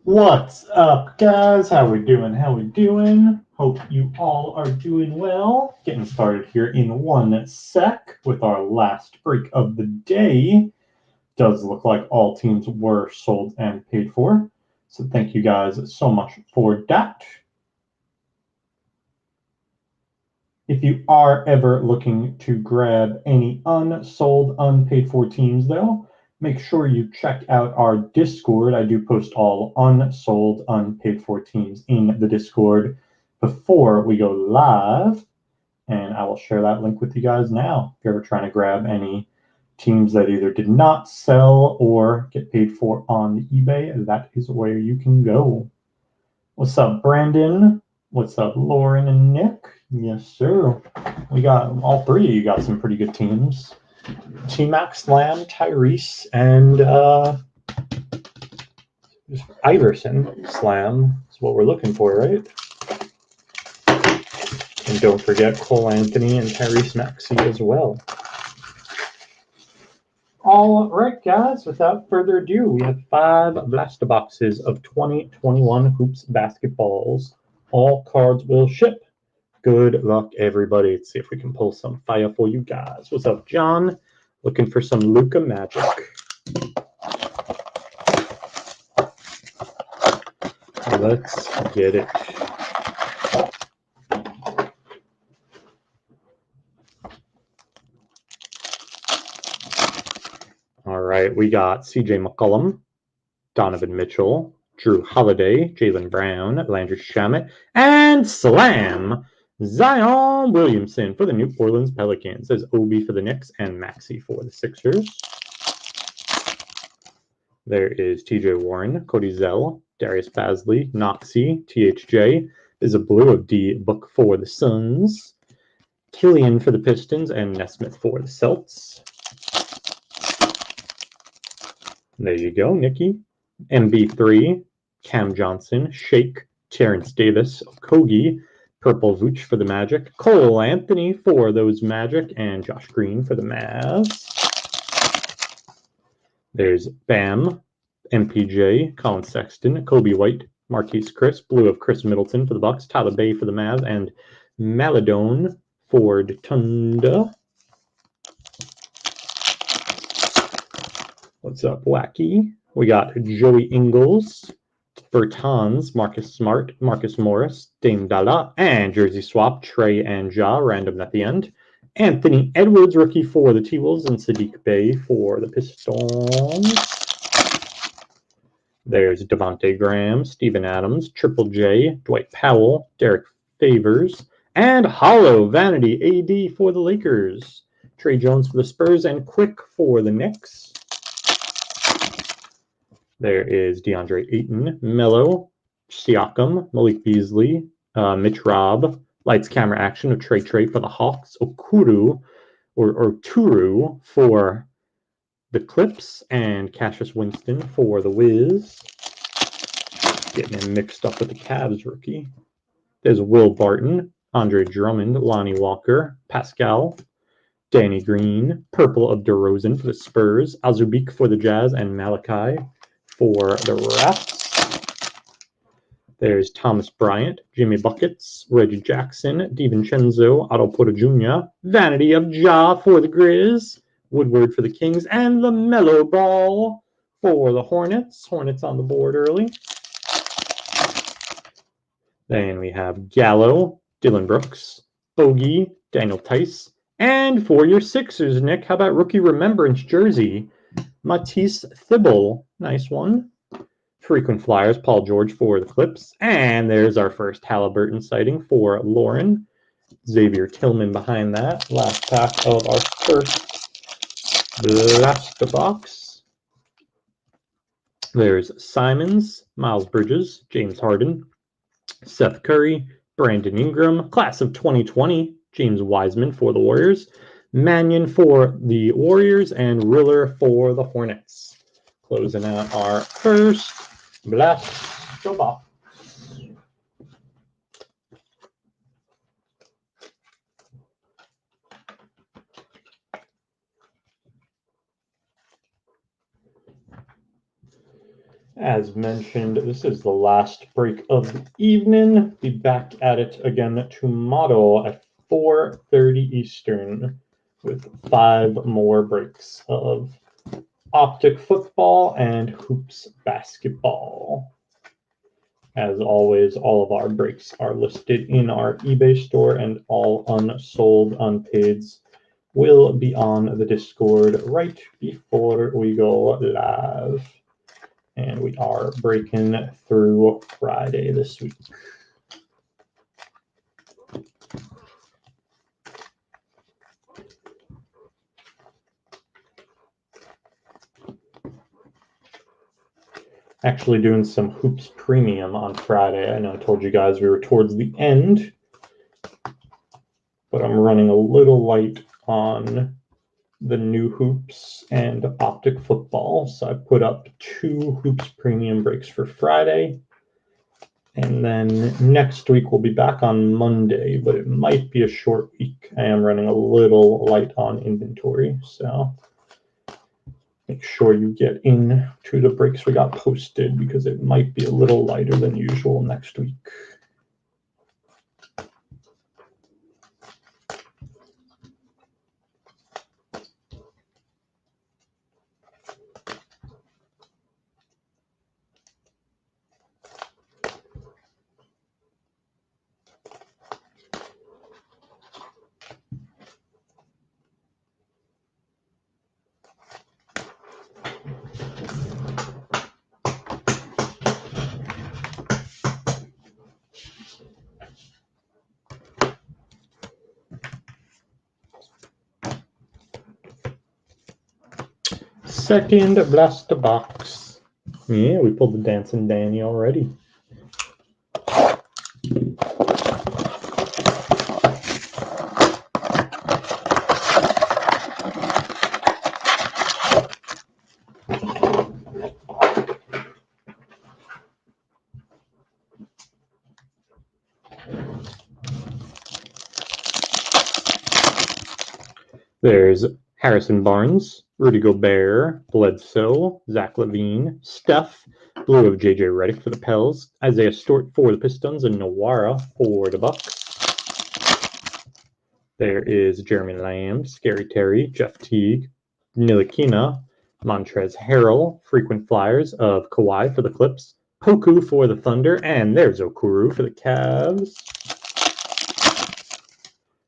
What's up, guys? How we doing? Hope you all are doing well. Getting started here in one sec with our last break of the day. Does look like all teams were sold and paid for. So thank you guys so much for that. If you are ever looking to grab any unsold, unpaid for teams, though, make sure you check out our Discord. I do post all unsold, unpaid for teams in the Discord before we go live, and I will share that link with you guys now. If you're ever trying to grab any teams that either did not sell or get paid for on eBay, that is where you can go. What's up, Brandon? What's up, Lauren and Nick? Yes, sir. We got all three of you got some pretty good teams. T-Max, Lamb, Tyrese, and Iverson. Slam is what we're looking for, right? And don't forget Cole Anthony and Tyrese Maxey as well. All right, guys, without further ado, we have 5 blaster boxes of 2021 Hoops basketballs. All cards will ship. Good luck, everybody. Let's see if we can pull some fire for you guys. What's up, John? Looking for some Luka magic. Let's get it. All right, we got CJ McCollum, Donovan Mitchell, Drew Holiday, Jaylen Brown, Landry Shamet, and Slam! Zion Williamson for the New Orleans Pelicans. There's Obi for the Knicks and Maxey for the Sixers. There is TJ Warren, Cody Zell, Darius Bazley, Noxie, THJ. There's a blue of D Book for the Suns. Killian for the Pistons and Nesmith for the Celts. There you go, Nikki. MB3, Cam Johnson, Shake, Terrence Davis, Okogie, Purple Vooch for the Magic, Cole Anthony for those Magic, and Josh Green for the Mavs. There's Bam, MPJ, Colin Sexton, Kobe White, Marquise Chris, blue of Chris Middleton for the Bucks, Tyler Bay for the Mavs, and Maladone for Tunda. What's up, Wacky? We got Joey Ingles, Bertans, Marcus Smart, Marcus Morris, Dame Dalla, and Jersey Swap, Trey and Ja, random at the end. Anthony Edwards, rookie for the T-Wolves, and Sadiq Bey for the Pistons. There's Devontae Graham, Steven Adams, Triple J, Dwight Powell, Derek Favors, and Hollow Vanity AD for the Lakers. Trey Jones for the Spurs, and Quick for the Knicks. There is DeAndre Ayton, Melo, Siakam, Malik Beasley, Mitch Robb, Lights Camera Action of Trey for the Hawks, Okuru or Turu for the Clips, and Cassius Winston for the Wiz. Getting him mixed up with the Cavs rookie. There's Will Barton, Andre Drummond, Lonnie Walker, Pascal, Danny Green, Purple of DeRozan for the Spurs, Azubic for the Jazz, and Malachi for the Raps. There's Thomas Bryant, Jimmy Buckets, Reggie Jackson, DiVincenzo, Otto Porter Jr., Vanity of Ja for the Grizz, Woodward for the Kings, and the Mellow Ball for the Hornets. Hornets on the board early. Then we have Gallo, Dylan Brooks, Bogey, Daniel Tice, and for your Sixers, Nick, how about rookie remembrance jersey? Matisse Thybulle, nice one. Frequent Flyers, Paul George for the Clips. And there's our first Halliburton sighting for Lauren. Xavier Tillman behind that. Last pack of our first blaster box. There's Simons, Miles Bridges, James Harden, Seth Curry, Brandon Ingram, class of 2020, James Wiseman for the Warriors, Mannion for the Warriors, and Riller for the Hornets. Closing out our first blaster box. As mentioned, this is the last break of the evening. Be back at it again tomorrow at 4:30 Eastern with 5 more breaks of Optic football and hoops basketball. As always, all of our breaks are listed in our eBay store, and all unsold unpaids will be on the Discord right before we go live. And we are breaking through Friday this week. Actually doing some Hoops Premium on Friday. I know I told you guys we were towards the end, but I'm running a little light on the new hoops and Optic football. So I put up 2 Hoops Premium breaks for Friday. And then next week we'll be back on Monday, but it might be a short week. I am running a little light on inventory, so make sure you get in to the breaks we got posted because it might be a little lighter than usual next week. Second blaster box. Yeah, we pulled the Dancing Danny already. There's Harrison Barnes, Rudy Gobert, Bledsoe, Zach LaVine, Steph, blue of J.J. Redick for the Pels, Isaiah Stewart for the Pistons, and Nawara for the Bucks. There is Jeremy Lamb, Scary Terry, Jeff Teague, Ntilikina, Montrezl Harrell, frequent flyers of Kawhi for the Clips, Poku for the Thunder, and there's Okuru for the Cavs.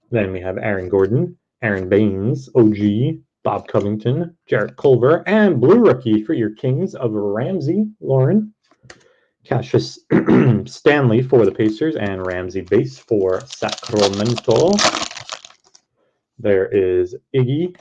Then we have Aaron Gordon, Aaron Baines, OG, Bob Covington, Jarrett Culver, and blue rookie for your Kings of Ramsey, Lauren. Cassius Stanley for the Pacers, and Ramsey Base for Sacramento. There is Iggy,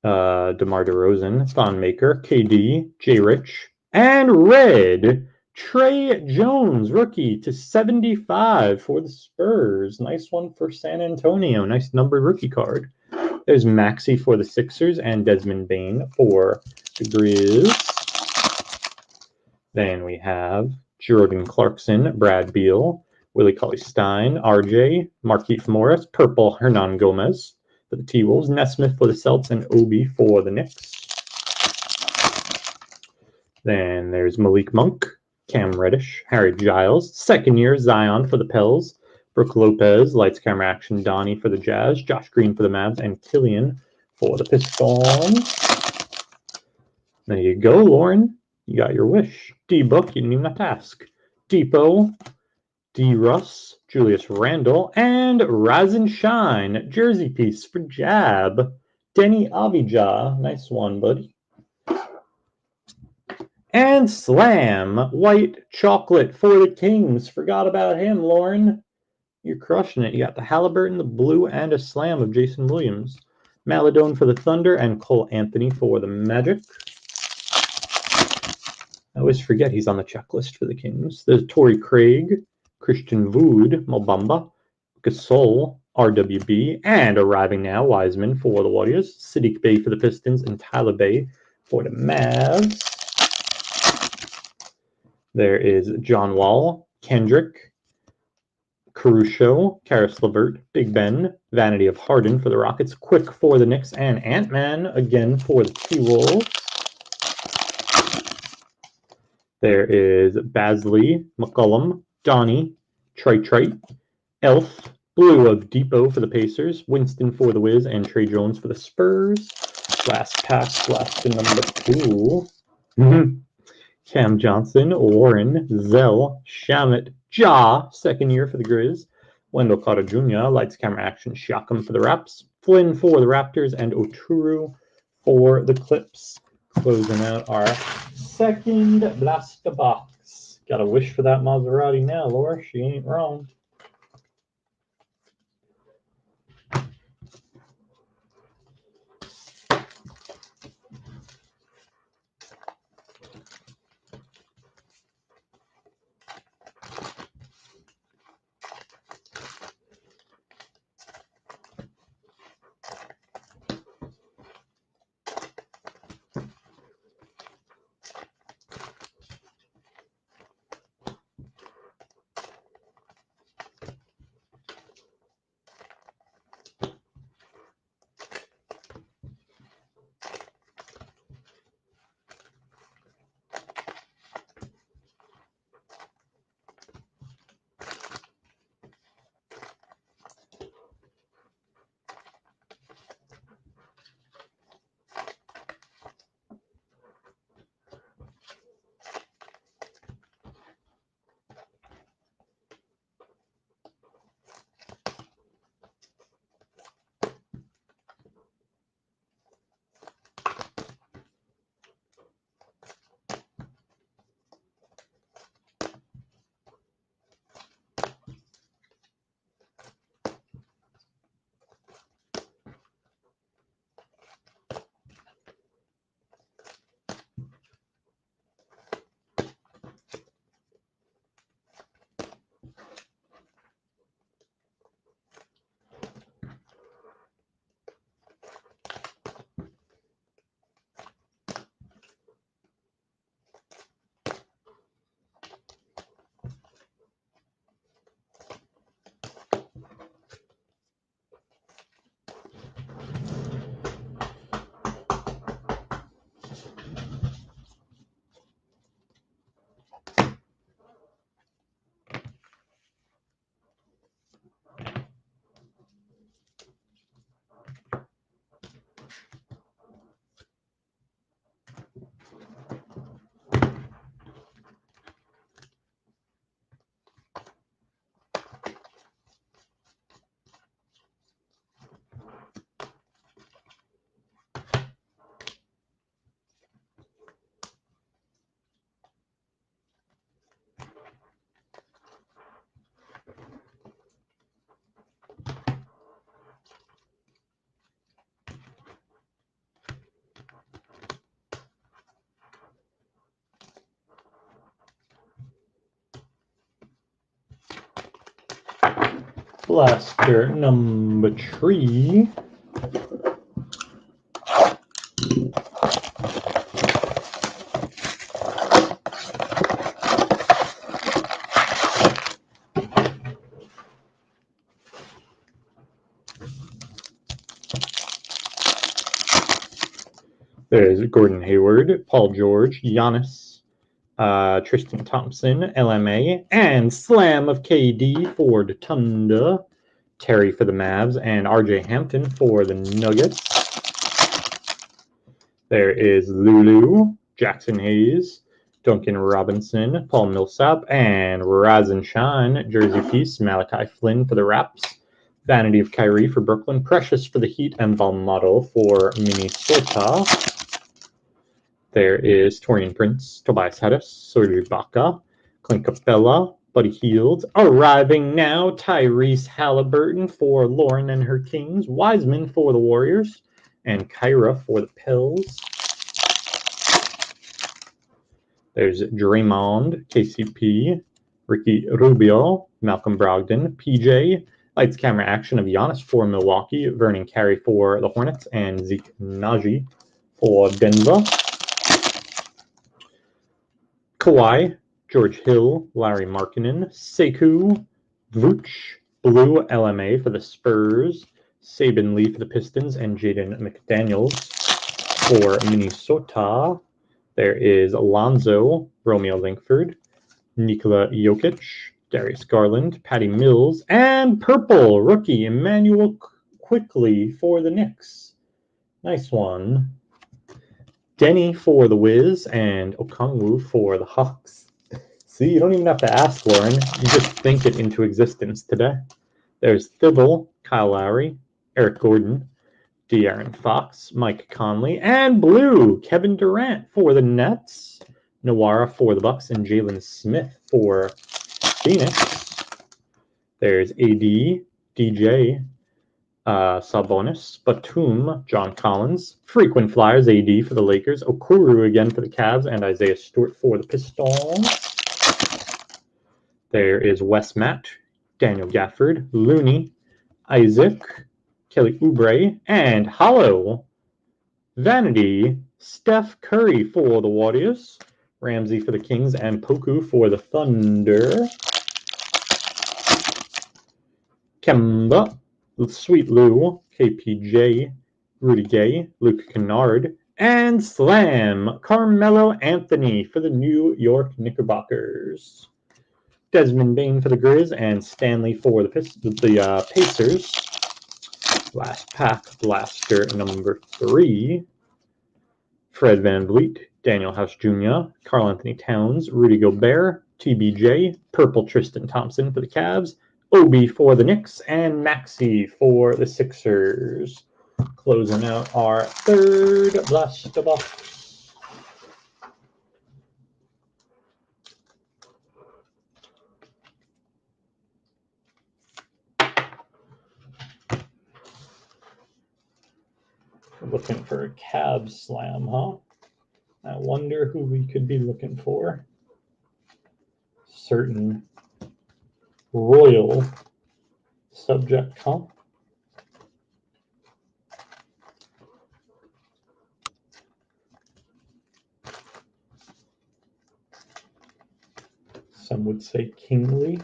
DeMar DeRozan, Thon Maker, KD, J. Rich, and red, Trey Jones, rookie to 75 for the Spurs. Nice one for San Antonio. Nice numbered rookie card. There's Maxey for the Sixers and Desmond Bane for the Grizz. Then we have Jordan Clarkson, Brad Beal, Willie Cauley-Stein, RJ, Markieff Morris, purple Hernan Gomez for the T-Wolves, Nesmith for the Celts, and Obi for the Knicks. Then there's Malik Monk, Cam Reddish, Harry Giles, second year Zion for the Pels, Brooke Lopez, lights, camera, action, Donnie for the Jazz, Josh Green for the Mavs, and Killian for the Pistons. There you go, Lauren. You got your wish. D-Book, you didn't even have to ask. Depot, D. Russ, Julius Randle, and Rise and Shine, jersey piece for Jab. Denny Avija, nice one, buddy. And Slam, white chocolate for the Kings. Forgot about him, Lauren. You're crushing it. You got the Halliburton, the blue, and a Slam of Jason Williams. Maladone for the Thunder, and Cole Anthony for the Magic. I always forget he's on the checklist for the Kings. There's Torrey Craig, Christian Wood, Mobamba, Gasol, RWB, and arriving now, Wiseman for the Warriors, Sadiq Bey for the Pistons, and Tyler Bey for the Mavs. There is John Wall, Kendrick, Caruso, Karis LeVert, Big Ben, Vanity of Harden for the Rockets, Quick for the Knicks, and Ant-Man again for the T-Wolves. There is Basley, McCullum, Donnie, Trite, Elf, blue of Depot for the Pacers, Winston for the Wiz, and Trey Jones for the Spurs. Last pack, last to number 2. Cam Johnson, Warren, Zell, Shamet, Ja, second year for the Grizz, Wendell Carter Jr., Lights, Camera, Action, Siakam for the Raps, Flynn for the Raptors, and Oturu for the Clips. Closing out our second blaster box. Got a wish for that Maserati now, Laura. She ain't wrong. Blaster number 3. There's Gordon Hayward, Paul George, Giannis, Tristan Thompson, LMA, and Slam of KD for Dutunda, Terry for the Mavs, and RJ Hampton for the Nuggets. There is Lulu, Jackson Hayes, Duncan Robinson, Paul Millsap, and Rise and Shine, jersey piece, Malachi Flynn for the Raps, Vanity of Kyrie for Brooklyn, Precious for the Heat, and Valmato for Minnesota. There is Torian Prince, Tobias Harris, Serge Ibaka, Clint Capella, Buddy Hield. Arriving now, Tyrese Halliburton for Lauren and her Kings, Wiseman for the Warriors, and Kyra for the Pels. There's Draymond, KCP, Ricky Rubio, Malcolm Brogdon, PJ, Lights Camera Action of Giannis for Milwaukee, Vernon Carey for the Hornets, and Zeke Naji for Denver. Kawhi, George Hill, Larry Markkinen, Sekou, Vooch, Blue LMA for the Spurs, Saban Lee for the Pistons, and Jaden McDaniels for Minnesota. There is Alonzo, Romeo Langford, Nikola Jokic, Darius Garland, Patty Mills, and purple rookie Emmanuel Quickly for the Knicks. Nice one. Denny for the Wiz and Okongwu for the Hawks. See, you don't even have to ask, Lauren. You just think it into existence today. There's Thibault, Kyle Lowry, Eric Gordon, De'Aaron Fox, Mike Conley, and blue, Kevin Durant for the Nets, Nawara for the Bucks, and Jalen Smith for Phoenix. There's AD, DJ, Sabonis, Batum, John Collins, frequent flyers, AD for the Lakers, Okuru again for the Cavs, and Isaiah Stewart for the Pistons. There is Wes Matt, Daniel Gafford, Looney, Isaac, Kelly Oubre, and Hollow Vanity, Steph Curry for the Warriors, Ramsey for the Kings, and Poku for the Thunder. Kemba, Sweet Lou, KPJ, Rudy Gay, Luke Kennard, and Slam, Carmelo Anthony for the New York Knickerbockers. Desmond Bain for the Grizz, and Stanley for the Pacers. Last pack, blaster number 3. Fred VanVleet, Daniel House Jr., Karl Anthony Towns, Rudy Gobert, TBJ, purple Tristan Thompson for the Cavs, Obi for the Knicks, and Maxey for the Sixers. Closing out our third blaster box. Looking for a Cavs slam, huh? I wonder who we could be looking for. Certain royal subject, huh? Some would say kingly.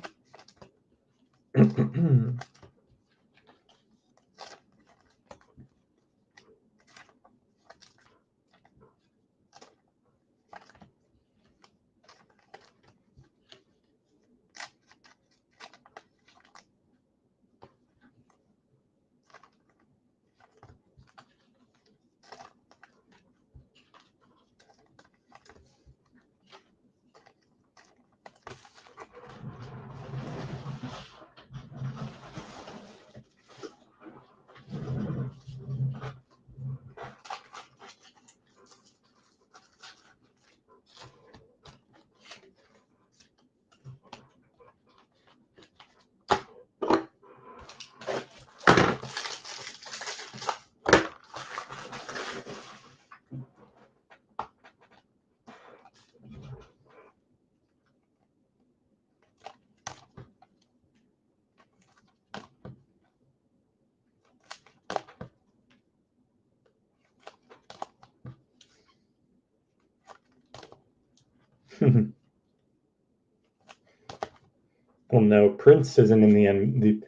Well, no, Prince isn't in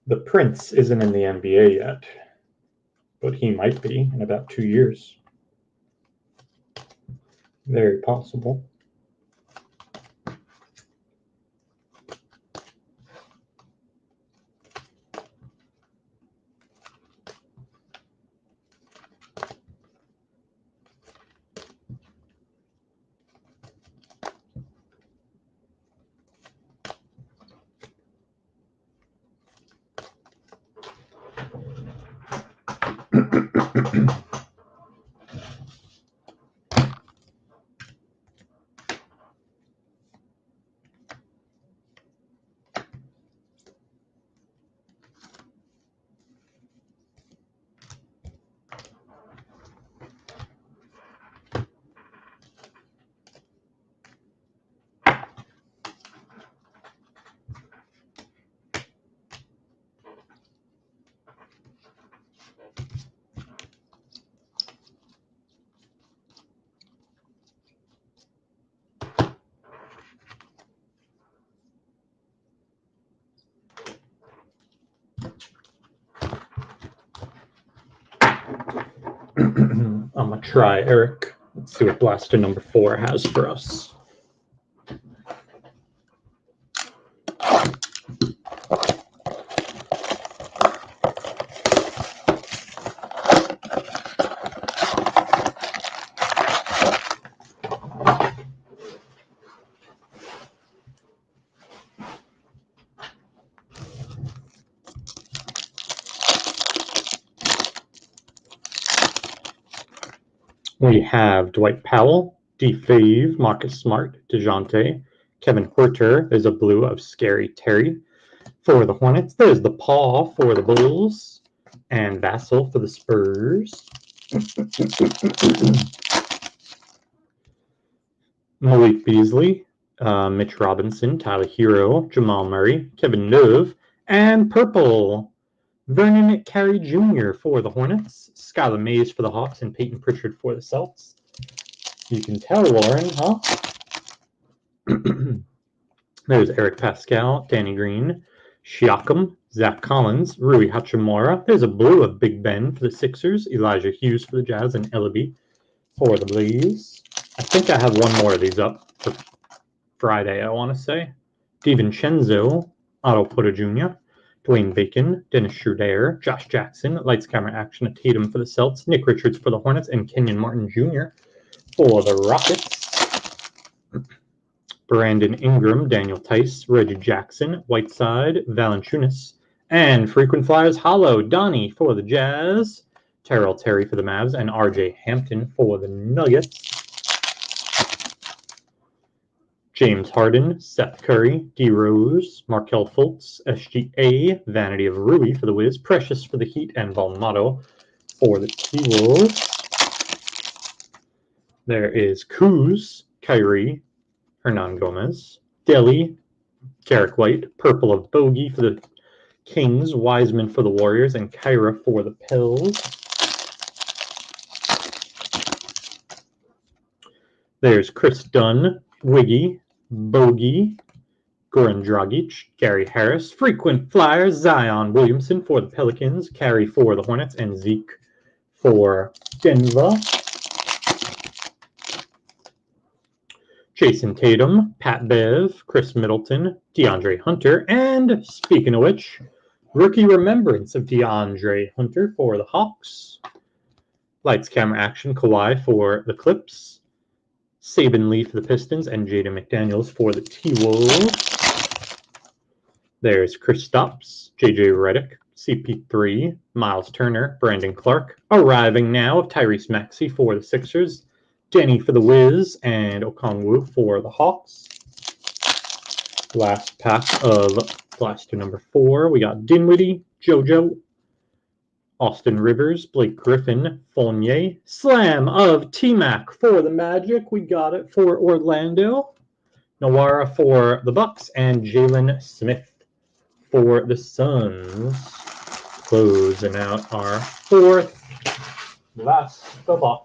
the Prince isn't in the NBA yet, but he might be in about 2 years. Very possible. I'm gonna try Eric Let's see what blaster number 4 has for us. We have Dwight Powell, DeFave, Marcus Smart, DeJounte, Kevin Huerter. There's a blue of Scary Terry for the Hornets. There's the Paw for the Bulls, and Vassell for the Spurs. Malik Beasley, Mitch Robinson, Tyler Hero, Jamal Murray, Kevin Love, and purple, Vernon Carey Jr. for the Hornets, Skylar Mays for the Hawks, and Peyton Pritchard for the Celtics. You can tell, Lauren, huh? There's Eric Pascal, Danny Green, Siakam, Zach Collins, Rui Hachimura. There's a blue of Big Ben for the Sixers, Elijah Hughes for the Jazz, and Ellaby for the Blaze. I think I have one more of these up for Friday, I want to say. DiVincenzo, Otto Porter Jr., Dwayne Bacon, Dennis Schroeder, Josh Jackson, Lights Camera Action, Tatum for the Celtics, Nick Richards for the Hornets, and Kenyon Martin Jr. for the Rockets. Brandon Ingram, Daniel Tice, Reggie Jackson, Whiteside, Valanciunas, and frequent flyers Hollow, Donnie for the Jazz, Terrell Terry for the Mavs, and RJ Hampton for the Nuggets. James Harden, Seth Curry, D. Rose, Markelle Fultz, SGA, Vanity of Rui for the Wiz, Precious for the Heat, and Valmato for the T-Wolves. There is Kuz, Kyrie, Hernan Gomez, Delhi, Garrick White, Purple of Bogey for the Kings, Wiseman for the Warriors, and Kyra for the Pels. There's Chris Dunn, Wiggy, Bogey, Goran Dragic, Gary Harris, frequent flyers, Zion Williamson for the Pelicans, Carey for the Hornets, and Zeke for Denver. Jason Tatum, Pat Bev, Chris Middleton, DeAndre Hunter, and speaking of which, rookie remembrance of DeAndre Hunter for the Hawks. Lights, Camera, Action, Kawhi for the Clips. Saban Lee for the Pistons, and Jaden McDaniels for the T-Wolves. There's Kristaps, JJ Redick, CP3, Miles Turner, Brandon Clark. Arriving now, Tyrese Maxey for the Sixers, Denny for the Wiz, and Okongwu for the Hawks. Last pack of blaster number 4. We got Dinwiddie, JoJo, Austin Rivers, Blake Griffin, Fournier, Slam of T-Mac for the Magic. We got it for Orlando. Nawara for the Bucks, and Jalen Smith for the Suns. Closing out our 4th last box.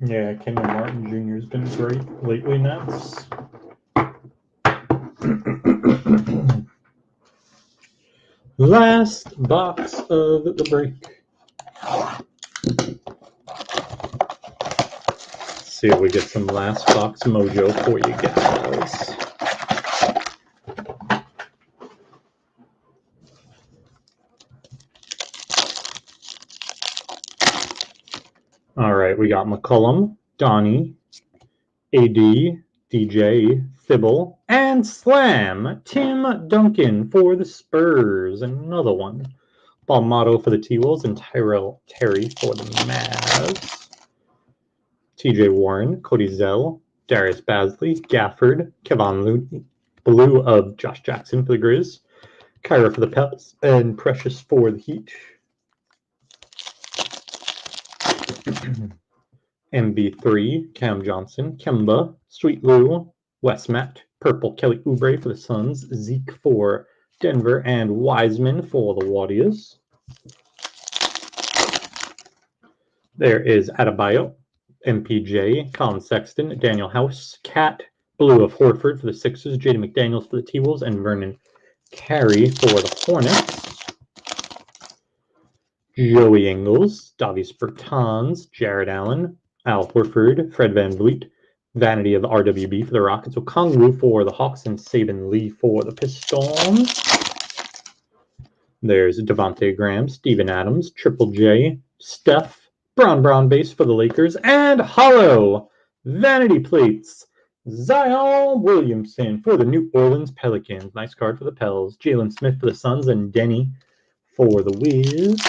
Yeah, Kenyon Martin Jr. has been great lately, Nets. Last box of the break. Let's see if we get some last box mojo for you guys. All right, we got McCullum, Donnie, AD, DJ, Thibault, and Slam, Tim Duncan for the Spurs. Another one. Balmato for the T-Wolves and Tyrell Terry for the Mavs. TJ Warren, Cody Zell, Darius Basley, Gafford, Kevon Looney, Blue of Josh Jackson for the Grizz, Kyra for the Pels, and Precious for the Heat. MB3, Cam Johnson, Kemba, Sweet Lou, Wes Matt, Purple Kelly Oubre for the Suns, Zeke for Denver, and Wiseman for the Warriors. There is Adebayo, MPJ, Colin Sexton, Daniel House, Cat, Blue of Horford for the Sixers, Jaden McDaniels for the T-Wolves, and Vernon Carey for the Hornets. Joey Ingles, Davis Bertans, Jared Allen, Al Horford, Fred VanVleet, Vanity of the RWB for the Rockets, Okongwu for the Hawks, and Saban Lee for the Pistons. There's Devontae Graham, Steven Adams, Triple J, Steph, Brown base for the Lakers, and Hollow Vanity Plates, Zion Williamson for the New Orleans Pelicans. Nice card for the Pels. Jalen Smith for the Suns, and Denny for the Wiz.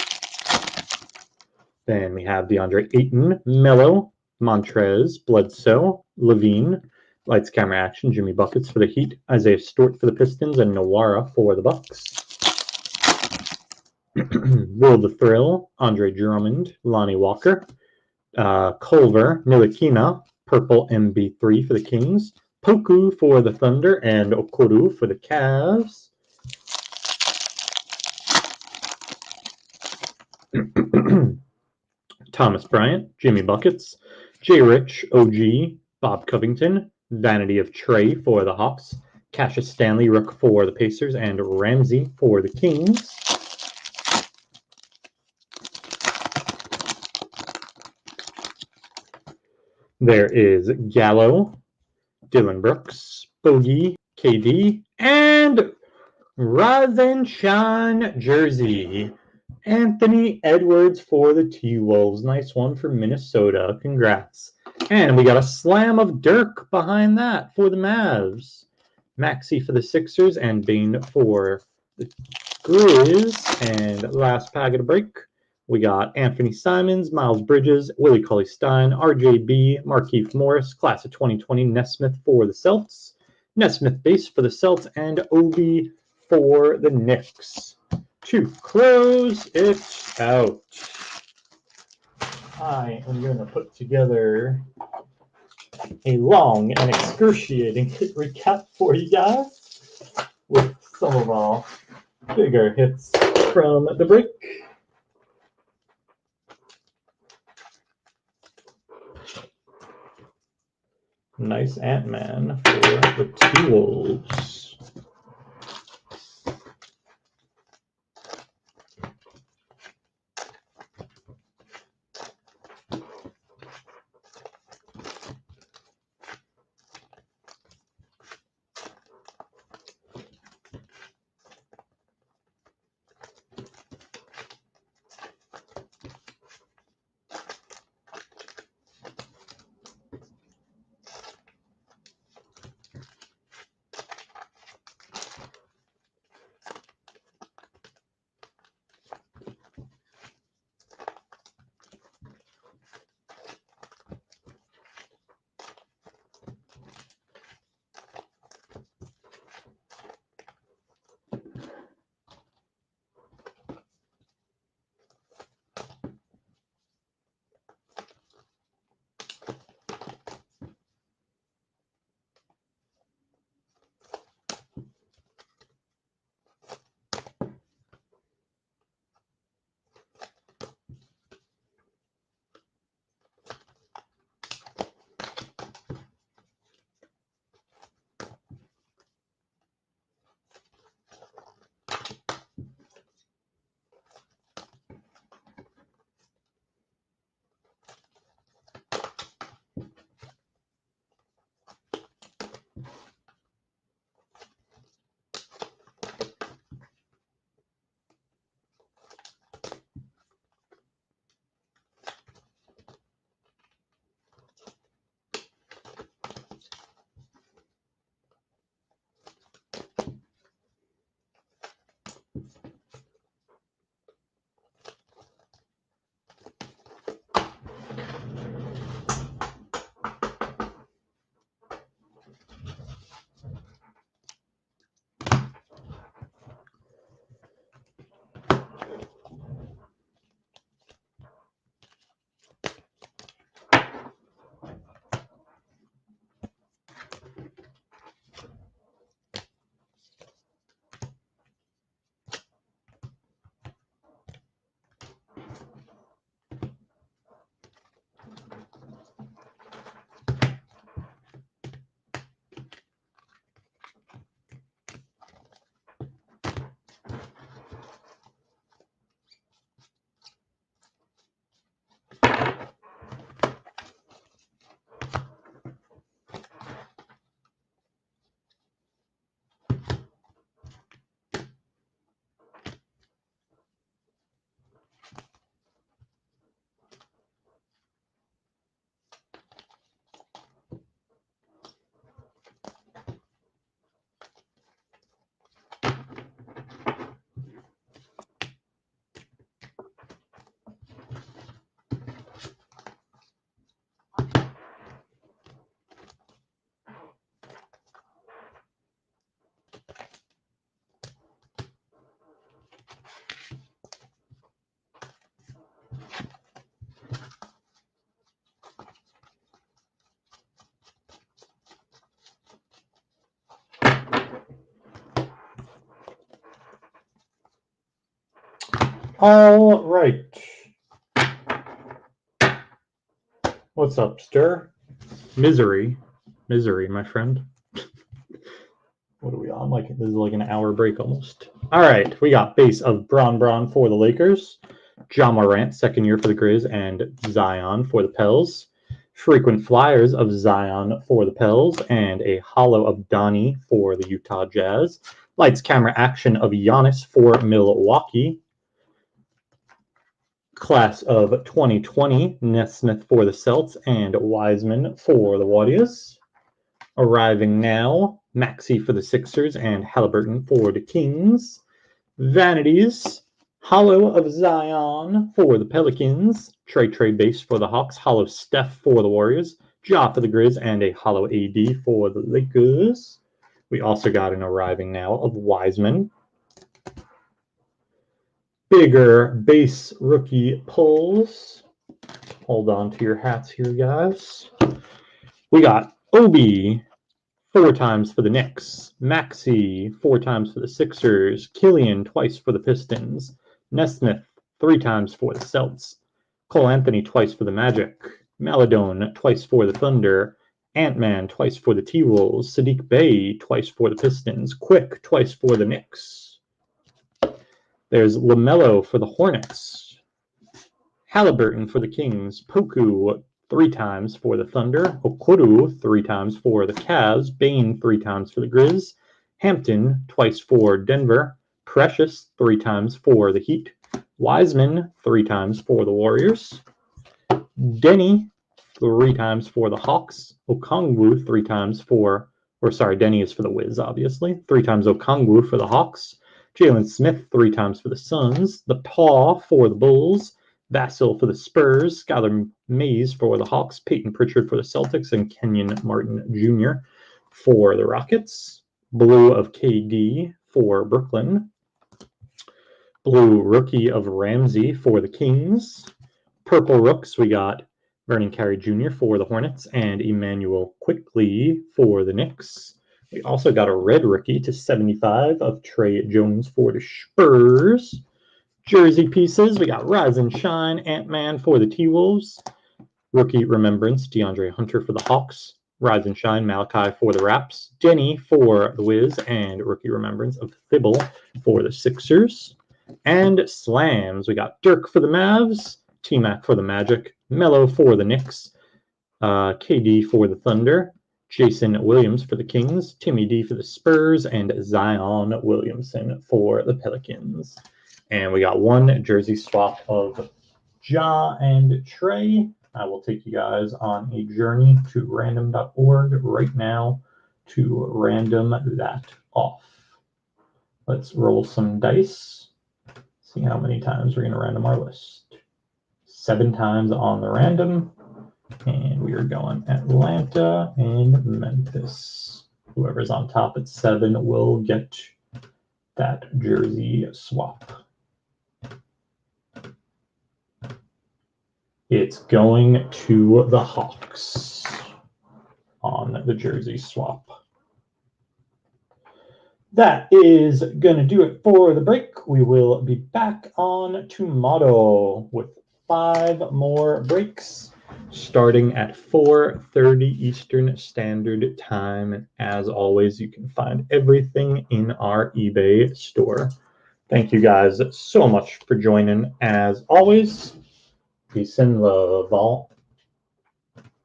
Then we have DeAndre Ayton, Melo, Montrez, Bledsoe, Levine, Lights, Camera, Action, Jimmy Buckets for the Heat, Isaiah Stewart for the Pistons, and Nawara for the Bucks. Will the Thrill, Andre Drummond, Lonnie Walker, Culver, Ntilikina, Purple MB3 for the Kings, Poku for the Thunder, and Okoro for the Cavs. Thomas Bryant, Jimmy Buckets, J. Rich, OG, Bob Covington, Vanity of Trey for the Hawks, Cassius Stanley, Rook for the Pacers, and Ramsey for the Kings. There is Gallo, Dylan Brooks, Bogey, KD, and Rise and Shine jersey. Anthony Edwards for the T-Wolves. Nice one for Minnesota. Congrats. And we got a slam of Dirk behind that for the Mavs. Maxey for the Sixers and Bane for the Grizz. And last packet of break, we got Anthony Simons, Miles Bridges, Willie Cauley-Stein, RJB, Markieff Morris, class of 2020, Nesmith for the Celts, Nesmith base for the Celts, and Obi for the Knicks. To close it out, I am going to put together a long and excruciating hit recap for you guys with some of our bigger hits from the break. Nice Ant-Man for the T-Wolves. All right. What's up, Stir? Misery, my friend. What are we on? Like, this is like an hour break almost. All right, we got base of Braun for the Lakers, Ja Morant, second year for the Grizz, and Zion for the Pels. Frequent flyers of Zion for the Pels, and a holo of Donnie for the Utah Jazz. Lights, camera, action of Giannis for Milwaukee. Class of 2020, Nesmith for the Celts and Wiseman for the Warriors. Arriving now, Maxey for the Sixers and Halliburton for the Kings. Vanities, holo of Zion for the Pelicans. Trey base for the Hawks. Holo Steph for the Warriors. Ja for the Grizz and a holo AD for the Lakers. We also got an arriving now of Wiseman. Bigger base rookie pulls. Hold on to your hats here, guys. We got Obi 4 times for the Knicks, Maxey 4 times for the Sixers, Killian twice for the Pistons, Nesmith 3 times for the Celts, Cole Anthony twice for the Magic, Maladone twice for the Thunder, Ant-Man twice for the T-Wolves, Sadiq Bey twice for the Pistons, Quick twice for the Knicks. There's LaMelo for the Hornets, Halliburton for the Kings, Poku 3 times for the Thunder, Okoro 3 times for the Cavs, Bane 3 times for the Grizz, Hampton twice for Denver, Precious 3 times for the Heat, Wiseman 3 times for the Warriors, Denny 3 times for the Hawks, Okongwu 3 times for, Denny is for the Wiz, obviously, 3 times Okongwu for the Hawks, Jalen Smith 3 times for the Suns, the Paw for the Bulls, Vassell for the Spurs, Skylar Mays for the Hawks, Peyton Pritchard for the Celtics, and Kenyon Martin Jr. for the Rockets. Blue of KD for Brooklyn. Blue rookie of Ramsey for the Kings. Purple rooks, we got Vernon Carey Jr. for the Hornets and Emmanuel Quickley for the Knicks. We also got a red rookie to 75 of Trey Jones for the Spurs. Jersey pieces, we got Rise and Shine, Ant-Man for the T-Wolves. Rookie Remembrance, DeAndre Hunter for the Hawks. Rise and Shine, Malachi for the Raps. Denny for the Wiz, and Rookie Remembrance of Thibble for the Sixers. And Slams, we got Dirk for the Mavs, T-Mac for the Magic, Melo for the Knicks, KD for the Thunder, Jason Williams for the Kings, Timmy D for the Spurs, and Zion Williamson for the Pelicans. And we got one jersey swap of Ja and Trey. I will take you guys on a journey to random.org right now to random that off. Let's roll some dice. See how many times we're going to random our list. 7 times on the random. And we are going Atlanta and Memphis. Whoever's on top at 7 will get that jersey swap. It's going to the Hawks on the jersey swap. That is going to do it for the break. We will be back on tomorrow with 5 more breaks starting at 4:30 Eastern Standard Time. And as always, you can find everything in our eBay store. Thank you guys so much for joining. As always, peace and love all.